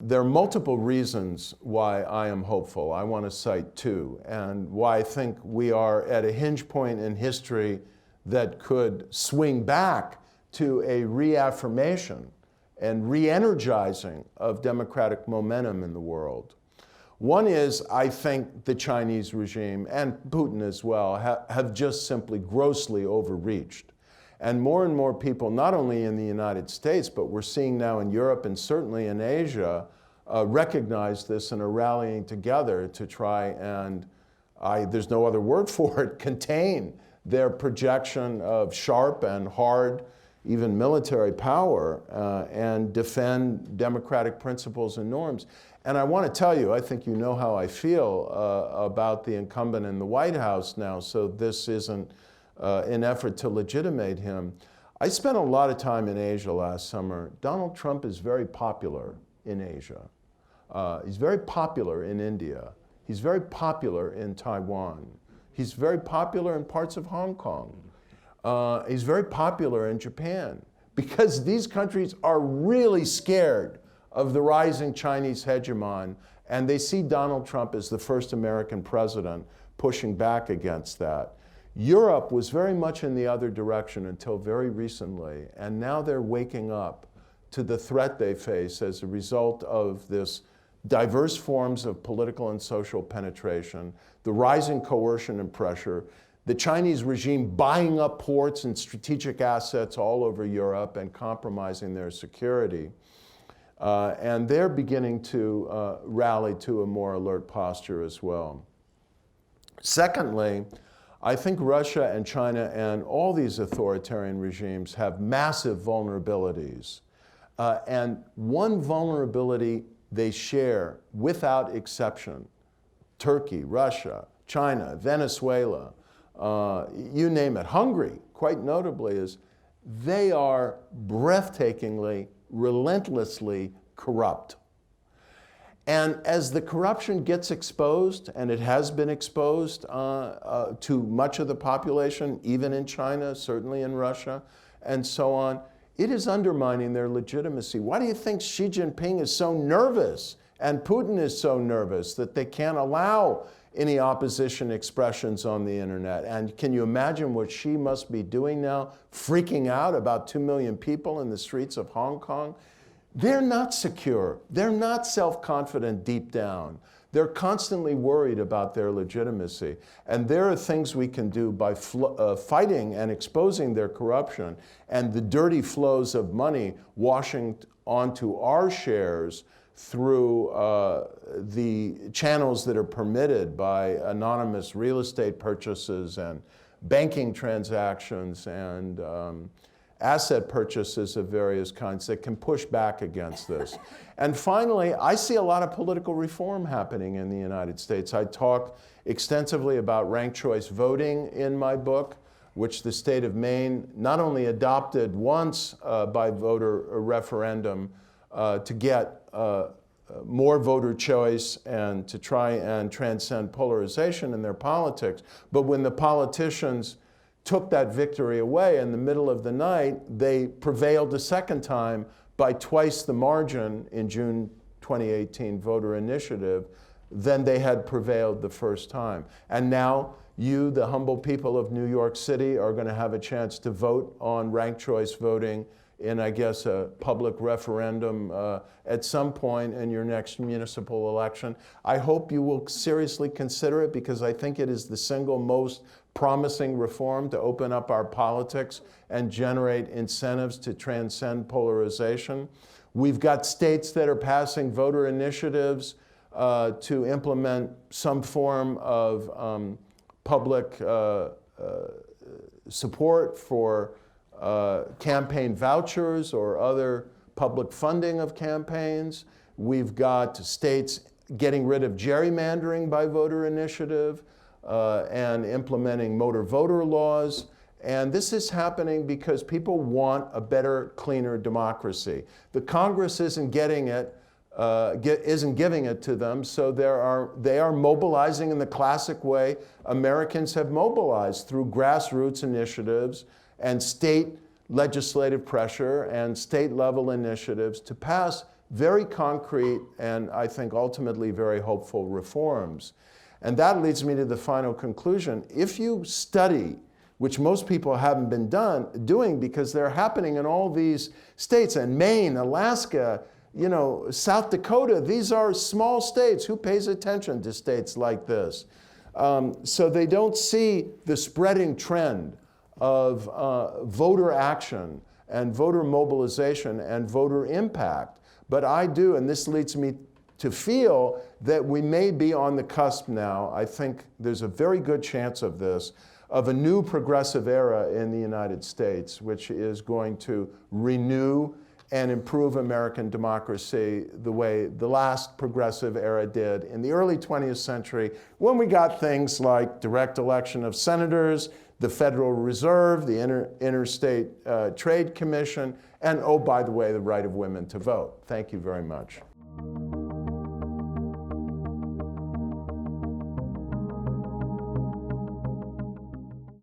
There are multiple reasons why I am hopeful. I want to cite two, and why I think we are at a hinge point in history that could swing back to a reaffirmation and re-energizing of democratic momentum in the world. One is, I think the Chinese regime, and Putin as well, have just simply grossly overreached. And more people, not only in the United States, but we're seeing now in Europe and certainly in Asia, recognize this and are rallying together to try and, there's no other word for it, contain their projection of sharp and hard, even military power, and defend democratic principles and norms. And I want to tell you, I think you know how I feel about the incumbent in the White House now, so this isn't an effort to legitimate him. I spent a lot of time in Asia last summer. Donald Trump is very popular in Asia. He's very popular in India. He's very popular in Taiwan. He's very popular in parts of Hong Kong. He's very popular in Japan, because these countries are really scared of the rising Chinese hegemon, and they see Donald Trump as the first American president pushing back against that. Europe was very much in the other direction until very recently, and now they're waking up to the threat they face as a result of this diverse forms of political and social penetration, the rising coercion and pressure, the Chinese regime buying up ports and strategic assets all over Europe and compromising their security. And they're beginning to rally to a more alert posture as well. Secondly, I think Russia and China and all these authoritarian regimes have massive vulnerabilities. And one vulnerability they share without exception, Turkey, Russia, China, Venezuela, you name it, Hungary, quite notably, is they are breathtakingly, relentlessly corrupt. And as the corruption gets exposed, and it has been exposed to much of the population, even in China, certainly in Russia, and so on, it is undermining their legitimacy. Why do you think Xi Jinping is so nervous and Putin is so nervous that they can't allow any opposition expressions on the internet? And can you imagine what Xi must be doing now, freaking out about 2 million people in the streets of Hong Kong? They're not secure. They're not self-confident deep down. They're constantly worried about their legitimacy. And there are things we can do by fighting and exposing their corruption and the dirty flows of money washing onto our shares through the channels that are permitted by anonymous real estate purchases and banking transactions and asset purchases of various kinds that can push back against this. And finally, I see a lot of political reform happening in the United States. I talk extensively about ranked choice voting in my book, which the state of Maine not only adopted once by voter referendum to get more voter choice and to try and transcend polarization in their politics, but when the politicians took that victory away in the middle of the night, they prevailed a second time by twice the margin in June 2018 voter initiative than they had prevailed the first time. And now you, the humble people of New York City, are going to have a chance to vote on ranked choice voting in, I guess, a public referendum at some point in your next municipal election. I hope you will seriously consider it, because I think it is the single most promising reform to open up our politics and generate incentives to transcend polarization. We've got states that are passing voter initiatives to implement some form of public support for campaign vouchers or other public funding of campaigns. We've got states getting rid of gerrymandering by voter initiative and implementing motor voter laws. And this is happening because people want a better, cleaner democracy. The Congress isn't getting it, isn't giving it to them, so they are mobilizing in the classic way Americans have mobilized through grassroots initiatives and state legislative pressure and state-level initiatives to pass very concrete and I think ultimately very hopeful reforms. And that leads me to the final conclusion. If you study, which most people haven't been doing because they're happening in all these states, and Maine, Alaska, you know, South Dakota, these are small states. Who pays attention to states like this? So they don't see the spreading trend of voter action and voter mobilization and voter impact. But I do, and this leads me to feel that we may be on the cusp now. I think there's a very good chance of this, of a new progressive era in the United States, which is going to renew and improve American democracy the way the last progressive era did in the early 20th century, when we got things like direct election of senators, the Federal Reserve, the Interstate Trade Commission, and, oh, by the way, the right of women to vote. Thank you very much.